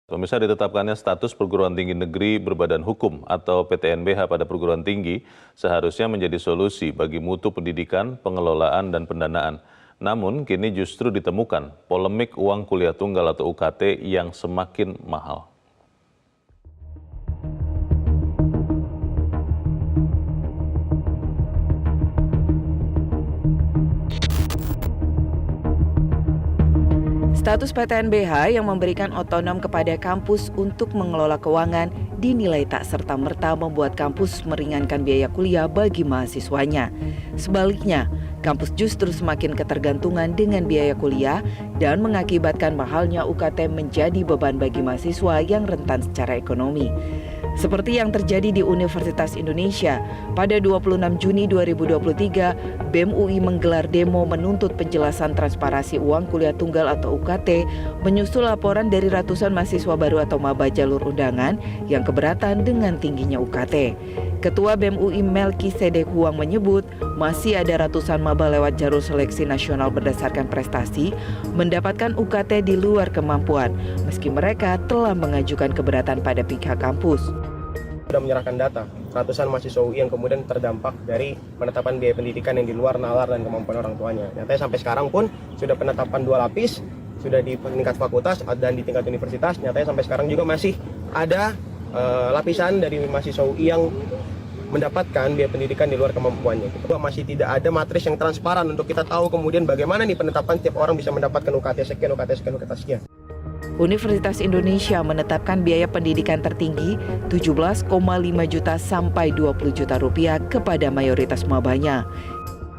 Pemirsa, ditetapkannya status perguruan tinggi negeri berbadan hukum atau PTNBH pada perguruan tinggi seharusnya menjadi solusi bagi mutu pendidikan, pengelolaan, dan pendanaan. Namun, kini justru ditemukan polemik uang kuliah tunggal atau UKT yang semakin mahal. Status PTNBH yang memberikan otonom kepada kampus untuk mengelola keuangan dinilai tak serta-merta membuat kampus meringankan biaya kuliah bagi mahasiswanya. Sebaliknya, kampus justru semakin ketergantungan dengan biaya kuliah dan mengakibatkan mahalnya UKT menjadi beban bagi mahasiswa yang rentan secara ekonomi. Seperti yang terjadi di Universitas Indonesia, pada 26 Juni 2023, BEM UI menggelar demo menuntut penjelasan transparansi uang kuliah tunggal atau UKT, menyusul laporan dari ratusan mahasiswa baru atau maba jalur undangan yang keberatan dengan tingginya UKT. Ketua BEM UI Melki Sedek Huang menyebut, masih ada ratusan maba lewat jalur seleksi nasional berdasarkan prestasi mendapatkan UKT di luar kemampuan, meski mereka telah mengajukan keberatan pada pihak kampus. Sudah menyerahkan data ratusan mahasiswa UI yang kemudian terdampak dari penetapan biaya pendidikan yang di luar nalar dan kemampuan orang tuanya. Nyatanya sampai sekarang pun sudah penetapan 2 lapis, sudah di tingkat fakultas dan di tingkat universitas. Nyatanya sampai sekarang juga masih ada lapisan dari mahasiswa UI yang mendapatkan biaya pendidikan di luar kemampuannya. Masih tidak ada matris yang transparan untuk kita tahu kemudian bagaimana nih penetapan tiap orang bisa mendapatkan UKT sekian, UKT sekian, UKT sekian. Universitas Indonesia menetapkan biaya pendidikan tertinggi 17,5 juta sampai 20 juta rupiah kepada mayoritas mabanya.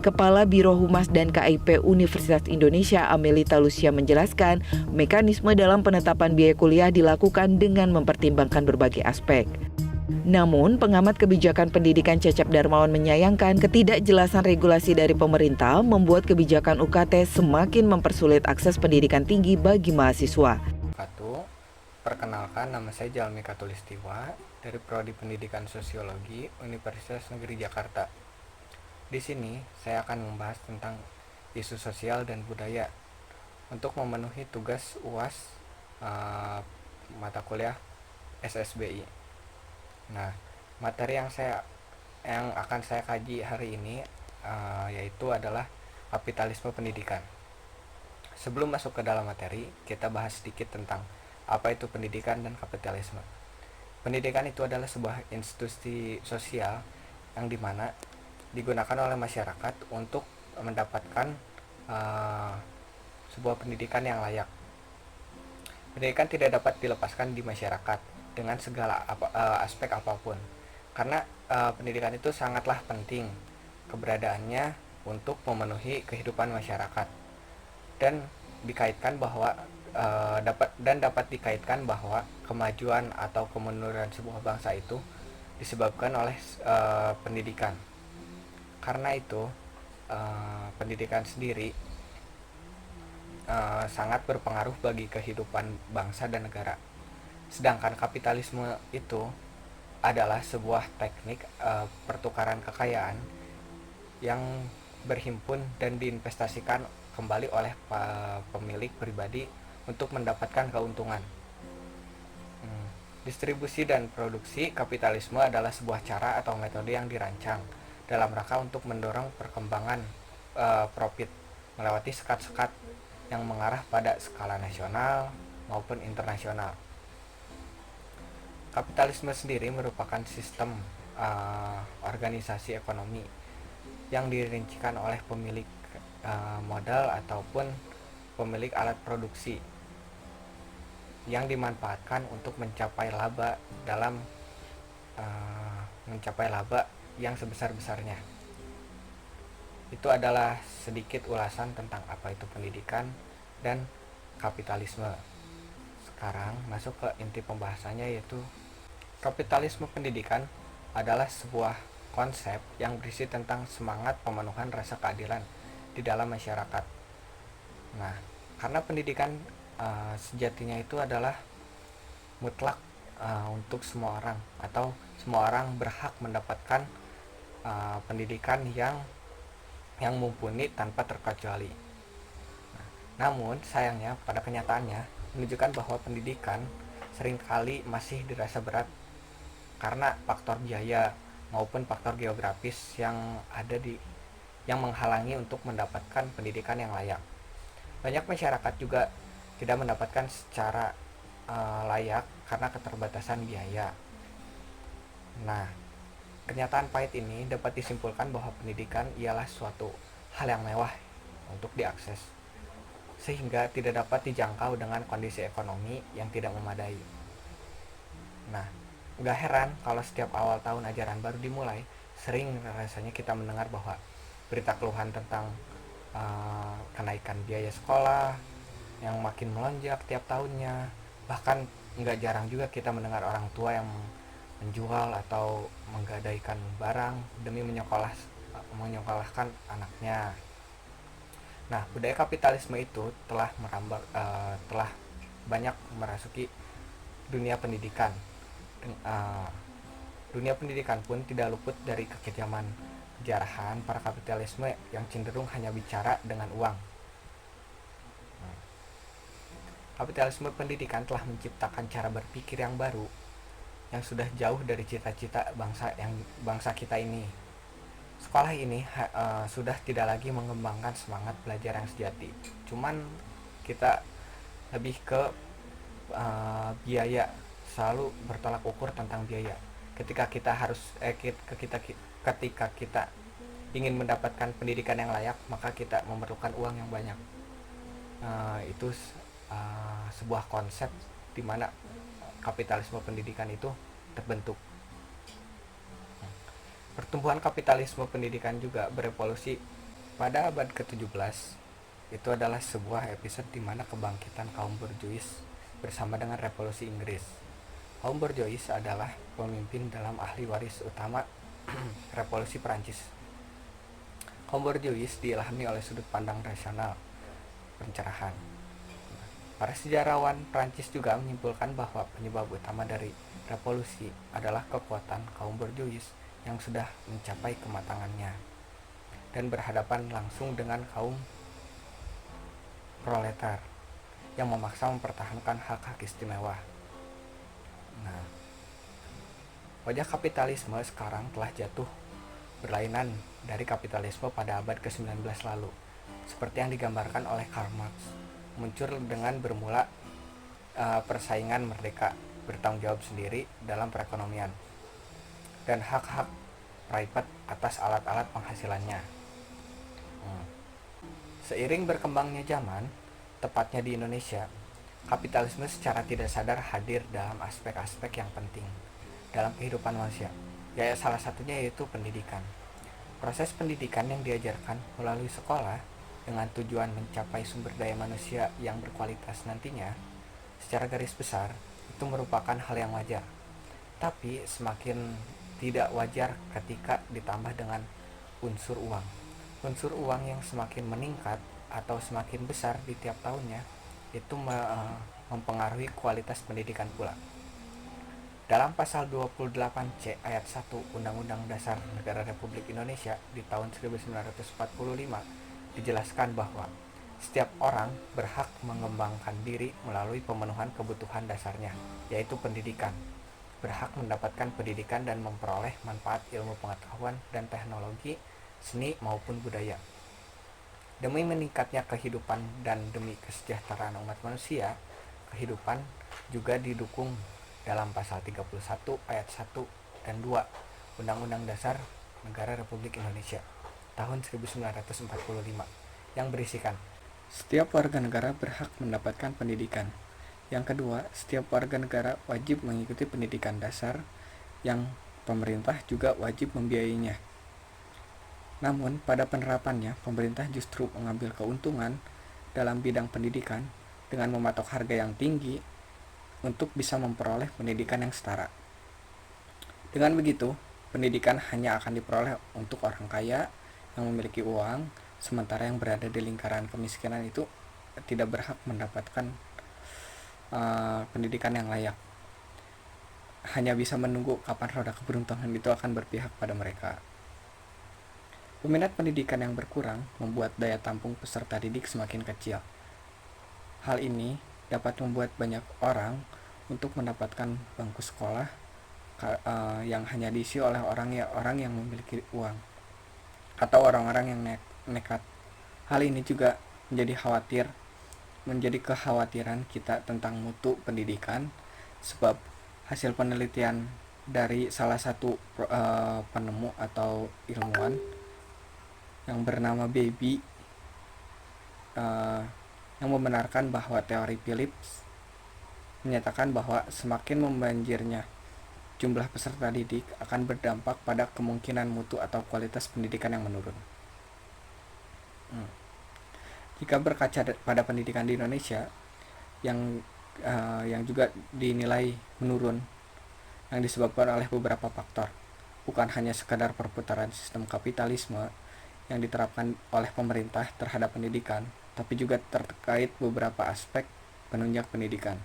Kepala Biro Humas dan KIP Universitas Indonesia Amelita Lucia menjelaskan, mekanisme dalam penetapan biaya kuliah dilakukan dengan mempertimbangkan berbagai aspek. Namun, pengamat kebijakan pendidikan Cecep Darmawan menyayangkan ketidakjelasan regulasi dari pemerintah membuat kebijakan UKT semakin mempersulit akses pendidikan tinggi bagi mahasiswa. Perkenalkan, nama saya Jalmi Katulistiwa dari Prodi Pendidikan Sosiologi Universitas Negeri Jakarta. Di sini saya akan membahas tentang isu sosial dan budaya untuk memenuhi tugas UAS mata kuliah SSBI. Nah, materi yang akan saya kaji hari ini yaitu adalah kapitalisme pendidikan. Sebelum masuk ke dalam materi, kita bahas sedikit tentang apa itu pendidikan dan kapitalisme. Pendidikan itu adalah sebuah institusi sosial yang dimana digunakan oleh masyarakat untuk mendapatkan sebuah pendidikan yang layak. Pendidikan tidak dapat dilepaskan di masyarakat dengan segala aspek apapun, karena pendidikan itu sangatlah penting keberadaannya untuk memenuhi kehidupan masyarakat dan dikaitkan bahwa dapat dikaitkan bahwa kemajuan atau kemunduran sebuah bangsa itu disebabkan oleh pendidikan. Karena itu pendidikan sendiri sangat berpengaruh bagi kehidupan bangsa dan negara. Sedangkan kapitalisme itu adalah sebuah teknik pertukaran kekayaan yang berhimpun dan diinvestasikan kembali oleh pemilik pribadi untuk mendapatkan keuntungan. Distribusi dan produksi kapitalisme adalah sebuah cara atau metode yang dirancang dalam rangka untuk mendorong perkembangan profit melewati sekat-sekat yang mengarah pada skala nasional maupun internasional. Kapitalisme sendiri merupakan sistem organisasi ekonomi yang dirincikan oleh pemilik modal ataupun pemilik alat produksi yang dimanfaatkan untuk mencapai laba yang sebesar-besarnya. Itu adalah sedikit ulasan tentang apa itu pendidikan dan kapitalisme. Sekarang masuk ke inti pembahasannya, yaitu kapitalisme pendidikan adalah sebuah konsep yang berisi tentang semangat pemenuhan rasa keadilan di dalam masyarakat. Nah, karena pendidikan sejatinya itu adalah mutlak untuk semua orang, atau semua orang berhak mendapatkan pendidikan yang mumpuni tanpa terkecuali. Namun sayangnya pada kenyataannya menunjukkan bahwa pendidikan seringkali masih dirasa berat karena faktor biaya maupun faktor geografis yang menghalangi untuk mendapatkan pendidikan yang layak. Banyak masyarakat juga tidak mendapatkan secara layak karena keterbatasan biaya. Nah, kenyataan pahit ini dapat disimpulkan bahwa pendidikan ialah suatu hal yang mewah untuk diakses, sehingga tidak dapat dijangkau dengan kondisi ekonomi yang tidak memadai. Nah, gak heran kalau setiap awal tahun ajaran baru dimulai, sering rasanya kita mendengar bahwa berita keluhan tentang kenaikan biaya sekolah yang makin melonjak tiap tahunnya. Bahkan gak jarang juga kita mendengar orang tua yang menjual atau menggadaikan barang demi menyekolahkan anaknya. Nah, budaya kapitalisme itu telah banyak merasuki dunia pendidikan. Dunia pendidikan pun tidak luput dari kekejaman kejarahan para kapitalisme yang cenderung hanya bicara dengan uang. Kapitalisme pendidikan telah menciptakan cara berpikir yang baru yang sudah jauh dari cita-cita bangsa kita ini. Sekolah ini sudah tidak lagi mengembangkan semangat belajar yang sejati. Cuman kita lebih ke biaya, selalu bertolak ukur tentang biaya. Ketika kita ingin mendapatkan pendidikan yang layak, maka kita memerlukan uang yang banyak. Itu sebuah konsep di mana kapitalisme pendidikan itu terbentuk. Pertumbuhan kapitalisme pendidikan juga berevolusi pada abad ke-17. Itu adalah sebuah episode di mana kebangkitan kaum borjuis bersama dengan revolusi Inggris. Kaum borjuis adalah pemimpin dalam ahli waris utama revolusi Perancis. Kaum borjuis diilhami oleh sudut pandang rasional pencerahan. Para sejarawan Prancis juga menyimpulkan bahwa penyebab utama dari revolusi adalah kekuatan kaum borjuis yang sudah mencapai kematangannya dan berhadapan langsung dengan kaum proletar yang memaksa mempertahankan hak-hak istimewa. Nah, wajah kapitalisme sekarang telah jatuh berlainan dari kapitalisme pada abad ke-19 lalu, seperti yang digambarkan oleh Karl Marx. Muncul dengan bermula persaingan merdeka, bertanggung jawab sendiri dalam perekonomian, dan hak-hak private atas alat-alat penghasilannya. Seiring berkembangnya zaman, tepatnya di Indonesia, kapitalisme secara tidak sadar hadir dalam aspek-aspek yang penting dalam kehidupan manusia. Ya, salah satunya yaitu pendidikan. Proses pendidikan yang diajarkan melalui sekolah dengan tujuan mencapai sumber daya manusia yang berkualitas nantinya, secara garis besar itu merupakan hal yang wajar. Tapi semakin tidak wajar ketika ditambah dengan unsur uang. Unsur uang yang semakin meningkat atau semakin besar di tiap tahunnya itu mempengaruhi kualitas pendidikan pula. Dalam pasal 28C ayat 1 Undang-Undang Dasar Negara Republik Indonesia di tahun 1945 dijelaskan bahwa setiap orang berhak mengembangkan diri melalui pemenuhan kebutuhan dasarnya, yaitu pendidikan. Berhak mendapatkan pendidikan dan memperoleh manfaat ilmu pengetahuan dan teknologi, seni maupun budaya. Demi meningkatnya kehidupan dan demi kesejahteraan umat manusia, kehidupan juga didukung dalam pasal 31 ayat 1 dan 2 Undang-Undang Dasar Negara Republik Indonesia tahun 1945 yang berisikan setiap warga negara berhak mendapatkan pendidikan. Yang kedua, setiap warga negara wajib mengikuti pendidikan dasar yang pemerintah juga wajib membiayainya. Namun, pada penerapannya, pemerintah justru mengambil keuntungan dalam bidang pendidikan dengan mematok harga yang tinggi untuk bisa memperoleh pendidikan yang setara. Dengan begitu, pendidikan hanya akan diperoleh untuk orang kaya yang memiliki uang, sementara yang berada di lingkaran kemiskinan itu tidak berhak mendapatkan pendidikan yang layak. Hanya bisa menunggu kapan roda keberuntungan itu akan berpihak pada mereka. Peminat pendidikan yang berkurang membuat daya tampung peserta didik semakin kecil. Hal ini dapat membuat banyak orang untuk mendapatkan bangku sekolah yang hanya diisi oleh orang yang memiliki uang atau orang-orang yang nekat. Hal ini juga menjadi kekhawatiran kita tentang mutu pendidikan, sebab hasil penelitian dari salah satu penemu atau ilmuwan yang bernama Baby yang membenarkan bahwa teori Phillips menyatakan bahwa semakin membanjirnya jumlah peserta didik akan berdampak pada kemungkinan mutu atau kualitas pendidikan yang menurun. Jika berkaca pada pendidikan di Indonesia yang juga dinilai menurun, yang disebabkan oleh beberapa faktor, bukan hanya sekadar perputaran sistem kapitalisme yang diterapkan oleh pemerintah terhadap pendidikan, tapi juga terkait beberapa aspek penunjang pendidikan.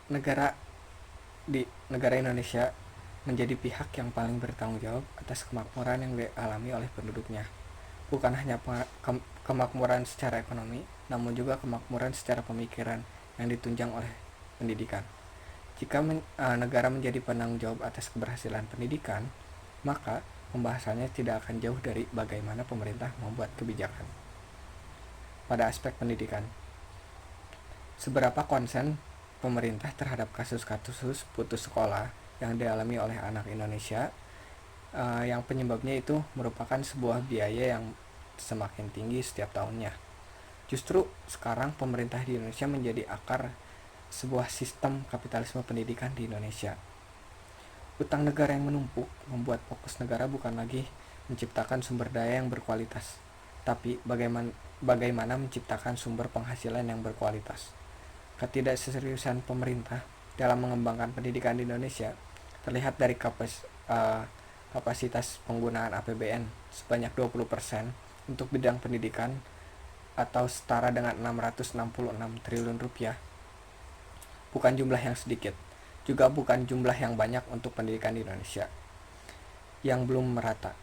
Negara Indonesia menjadi pihak yang paling bertanggung jawab atas kemakmuran yang dialami oleh penduduknya. Bukan hanya kemakmuran secara ekonomi, namun juga kemakmuran secara pemikiran yang ditunjang oleh pendidikan. Jika negara menjadi penanggung jawab atas keberhasilan pendidikan, maka pembahasannya tidak akan jauh dari bagaimana pemerintah membuat kebijakan. Pada aspek pendidikan, seberapa konsen pemerintah terhadap kasus-kasus putus sekolah yang dialami oleh anak Indonesia, yang penyebabnya itu merupakan sebuah biaya yang semakin tinggi setiap tahunnya. Justru sekarang pemerintah di Indonesia menjadi akar sebuah sistem kapitalisme pendidikan di Indonesia. Utang negara yang menumpuk membuat fokus negara bukan lagi menciptakan sumber daya yang berkualitas, tapi bagaimana menciptakan sumber penghasilan yang berkualitas. Ketidakseriusan pemerintah dalam mengembangkan pendidikan di Indonesia terlihat dari kapasitas penggunaan APBN sebanyak 20% untuk bidang pendidikan atau setara dengan 666 triliun rupiah. Bukan jumlah yang sedikit, juga bukan jumlah yang banyak untuk pendidikan di Indonesia yang belum merata.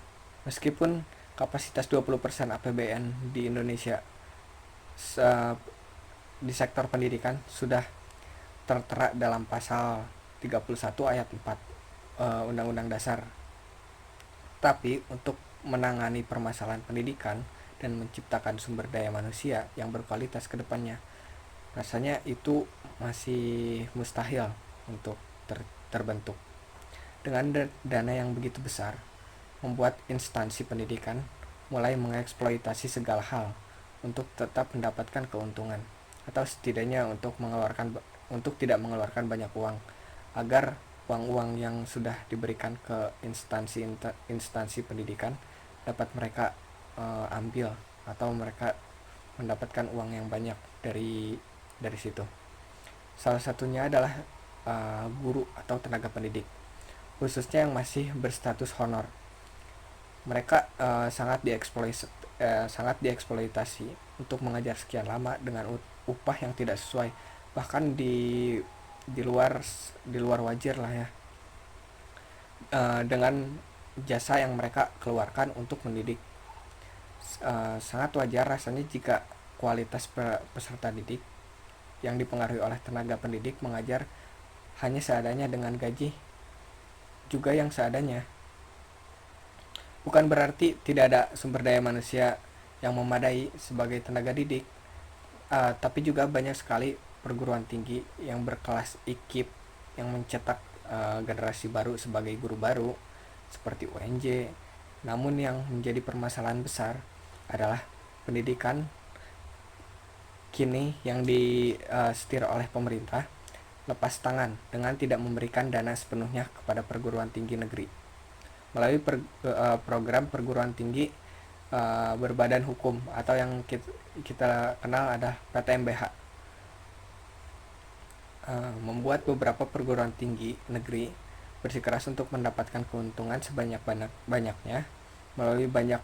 Meskipun kapasitas 20% APBN di Indonesia di sektor pendidikan sudah tertera dalam pasal 31 ayat 4 Undang-Undang Dasar. Tapi untuk menangani permasalahan pendidikan dan menciptakan sumber daya manusia yang berkualitas ke depannya, rasanya itu masih mustahil untuk terbentuk. Dengan dana yang begitu besar, membuat instansi pendidikan mulai mengeksploitasi segala hal untuk tetap mendapatkan keuntungan, atau setidaknya untuk tidak mengeluarkan banyak uang, agar uang-uang yang sudah diberikan ke instansi pendidikan dapat mereka ambil, atau mereka mendapatkan uang yang banyak dari situ. Salah satunya adalah guru atau tenaga pendidik, khususnya yang masih berstatus honor. Mereka sangat dieksploitasi untuk mengajar sekian lama dengan upah yang tidak sesuai, bahkan di luar wajar lah ya, dengan jasa yang mereka keluarkan untuk mendidik. Sangat wajar rasanya jika kualitas peserta didik yang dipengaruhi oleh tenaga pendidik mengajar hanya seadanya dengan gaji juga yang seadanya. Bukan berarti tidak ada sumber daya manusia yang memadai sebagai tenaga didik, tapi juga banyak sekali perguruan tinggi yang berkelas IKIP yang mencetak generasi baru sebagai guru baru seperti UNJ. Namun yang menjadi permasalahan besar adalah pendidikan kini yang disetir oleh pemerintah lepas tangan dengan tidak memberikan dana sepenuhnya kepada perguruan tinggi negeri melalui program perguruan tinggi berbadan hukum atau yang kita kenal ada PTNBH. Membuat beberapa perguruan tinggi negeri bersikeras untuk mendapatkan keuntungan sebanyak-banyaknya melalui banyak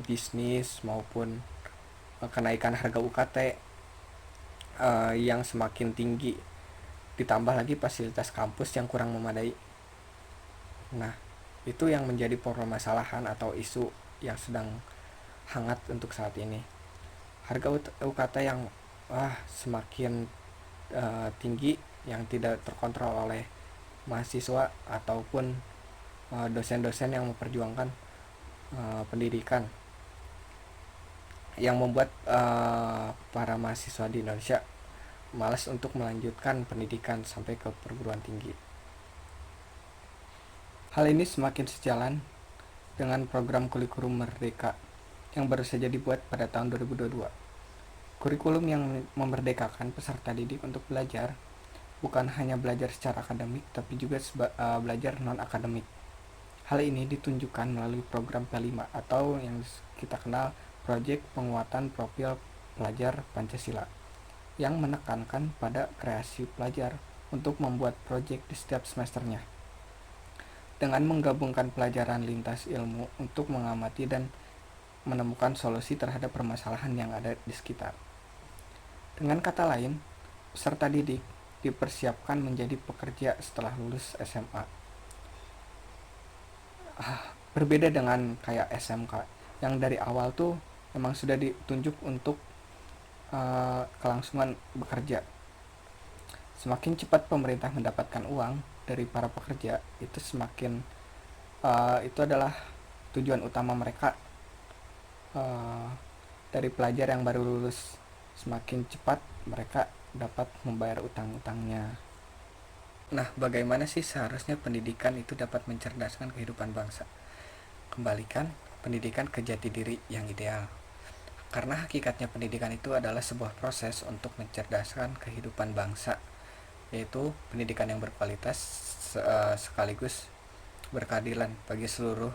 bisnis maupun kenaikan harga UKT yang semakin tinggi, ditambah lagi fasilitas kampus yang kurang memadai. Nah, itu yang menjadi permasalahan atau isu yang sedang hangat untuk saat ini. Harga UKT yang semakin tinggi yang tidak terkontrol oleh mahasiswa ataupun dosen-dosen yang memperjuangkan pendidikan, yang membuat para mahasiswa di Indonesia malas untuk melanjutkan pendidikan sampai ke perguruan tinggi. Hal ini semakin sejalan dengan program kurikulum Merdeka yang baru saja dibuat pada tahun 2022. Kurikulum yang memerdekakan peserta didik untuk belajar bukan hanya belajar secara akademik, tapi juga belajar non-akademik. Hal ini ditunjukkan melalui program P5 atau yang kita kenal Proyek Penguatan Profil Pelajar Pancasila, yang menekankan pada kreasi pelajar untuk membuat proyek di setiap semesternya, dengan menggabungkan pelajaran lintas ilmu untuk mengamati dan menemukan solusi terhadap permasalahan yang ada di sekitar. Dengan kata lain, peserta didik dipersiapkan menjadi pekerja setelah lulus SMA. Berbeda dengan kayak SMK yang dari awal tuh memang sudah ditunjuk untuk kelangsungan bekerja. Semakin cepat pemerintah mendapatkan uang dari para pekerja, itu semakin itu adalah tujuan utama mereka. Dari pelajar yang baru lulus, semakin cepat mereka dapat membayar utang-utangnya. Nah, bagaimana sih seharusnya pendidikan itu dapat mencerdaskan kehidupan bangsa? Kembalikan pendidikan ke jati diri yang ideal. Karena hakikatnya pendidikan itu adalah sebuah proses untuk mencerdaskan kehidupan bangsa, yaitu pendidikan yang berkualitas sekaligus berkeadilan bagi seluruh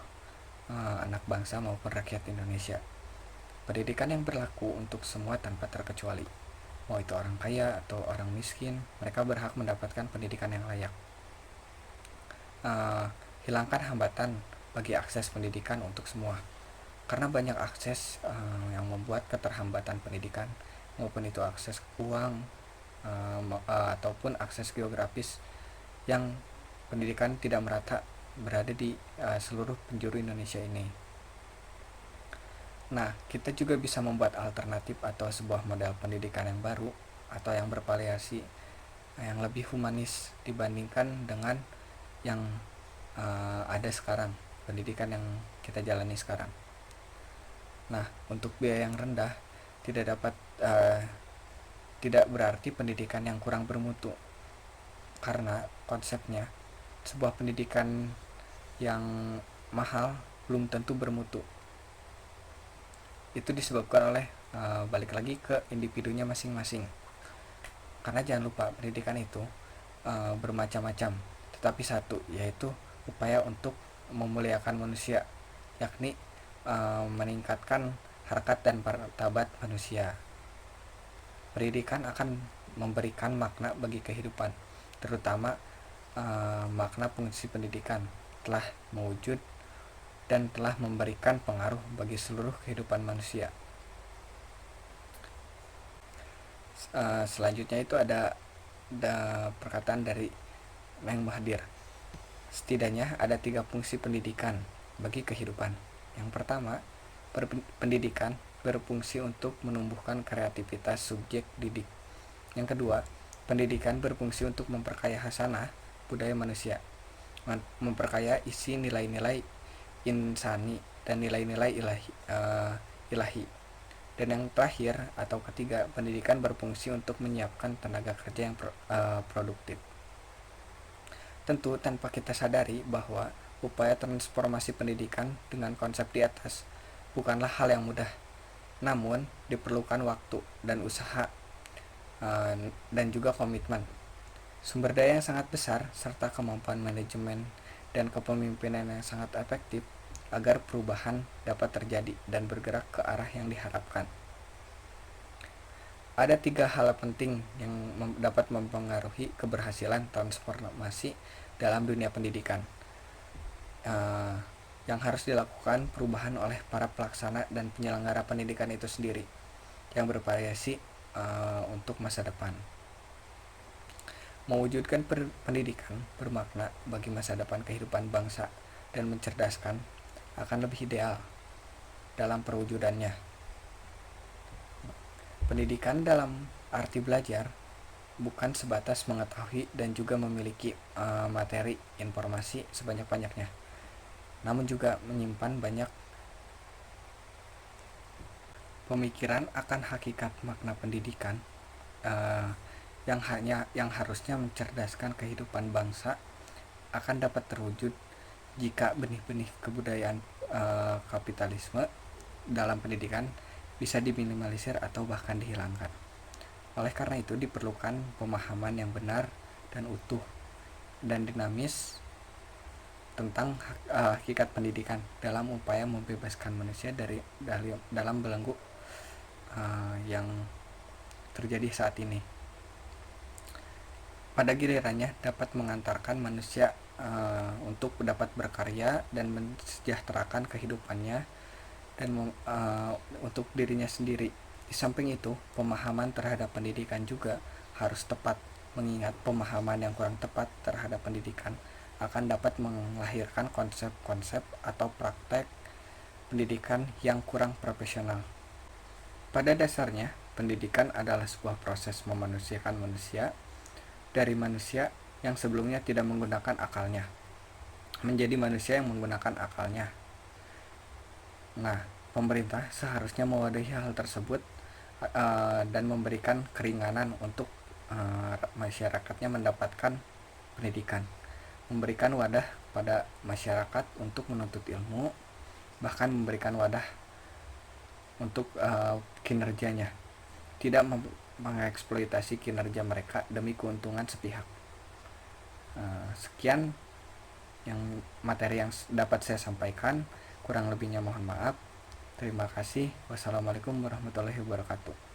anak bangsa maupun rakyat Indonesia. Pendidikan yang berlaku untuk semua tanpa terkecuali, mau itu orang kaya atau orang miskin, mereka berhak mendapatkan pendidikan yang layak. Hilangkan hambatan bagi akses pendidikan untuk semua, karena banyak akses yang membuat keterhambatan pendidikan, maupun itu akses uang ataupun akses geografis, yang pendidikan tidak merata berada di seluruh penjuru Indonesia ini. Nah, kita juga bisa membuat alternatif atau sebuah model pendidikan yang baru atau yang bervariasi, yang lebih humanis dibandingkan dengan yang ada sekarang, pendidikan yang kita jalani sekarang. Nah, untuk biaya yang rendah tidak berarti pendidikan yang kurang bermutu, karena konsepnya sebuah pendidikan yang mahal belum tentu bermutu. Itu disebabkan oleh balik lagi ke individunya masing-masing. Karena jangan lupa, pendidikan itu bermacam-macam, tetapi satu, yaitu upaya untuk memuliakan manusia, yakni meningkatkan harkat dan martabat manusia. Pendidikan akan memberikan makna bagi kehidupan, terutama makna fungsi pendidikan telah mewujud dan telah memberikan pengaruh bagi seluruh kehidupan manusia. Selanjutnya itu ada perkataan dari Meng Mahathir. Setidaknya ada 3 fungsi pendidikan bagi kehidupan. Yang pertama, pendidikan berfungsi untuk menumbuhkan kreativitas subjek didik. Yang kedua, pendidikan berfungsi untuk memperkaya hasanah budaya manusia, memperkaya isi nilai-nilai insani dan nilai-nilai ilahi. Dan yang terakhir atau ketiga, pendidikan berfungsi untuk menyiapkan tenaga kerja yang produktif. Tentu tanpa kita sadari bahwa upaya transformasi pendidikan dengan konsep di atas bukanlah hal yang mudah, namun diperlukan waktu dan usaha dan juga komitmen, sumber daya yang sangat besar, serta kemampuan manajemen dan kepemimpinan yang sangat efektif agar perubahan dapat terjadi dan bergerak ke arah yang diharapkan. Ada 3 hal penting yang dapat mempengaruhi keberhasilan transformasi dalam dunia pendidikan, yang harus dilakukan perubahan oleh para pelaksana dan penyelenggara pendidikan itu sendiri, yang bervariasi untuk masa depan. Mewujudkan pendidikan bermakna bagi masa depan kehidupan bangsa dan mencerdaskan akan lebih ideal dalam perwujudannya. Pendidikan dalam arti belajar bukan sebatas mengetahui dan juga memiliki materi informasi sebanyak-banyaknya, namun juga menyimpan banyak pemikiran akan hakikat makna pendidikan yang harusnya mencerdaskan kehidupan bangsa akan dapat terwujud jika benih-benih kebudayaan kapitalisme dalam pendidikan bisa diminimalisir atau bahkan dihilangkan. Oleh karena itu diperlukan pemahaman yang benar dan utuh dan dinamis tentang hakikat pendidikan dalam upaya membebaskan manusia dalam belenggu yang terjadi saat ini. Pada gilirannya dapat mengantarkan manusia untuk dapat berkarya dan mensejahterakan kehidupannya dan untuk dirinya sendiri. Di samping itu, pemahaman terhadap pendidikan juga harus tepat, mengingat pemahaman yang kurang tepat terhadap pendidikan akan dapat melahirkan konsep-konsep atau praktek pendidikan yang kurang profesional. Pada dasarnya, pendidikan adalah sebuah proses memanusiakan manusia dari manusia yang sebelumnya tidak menggunakan akalnya menjadi manusia yang menggunakan akalnya. Nah, pemerintah seharusnya mewadahi hal tersebut dan memberikan keringanan untuk masyarakatnya mendapatkan pendidikan, memberikan wadah pada masyarakat untuk menuntut ilmu, bahkan memberikan wadah untuk kinerjanya, tidak mengeksploitasi kinerja mereka demi keuntungan sepihak. Sekian materi yang dapat saya sampaikan, kurang lebihnya mohon maaf. Terima kasih. Wassalamualaikum warahmatullahi wabarakatuh.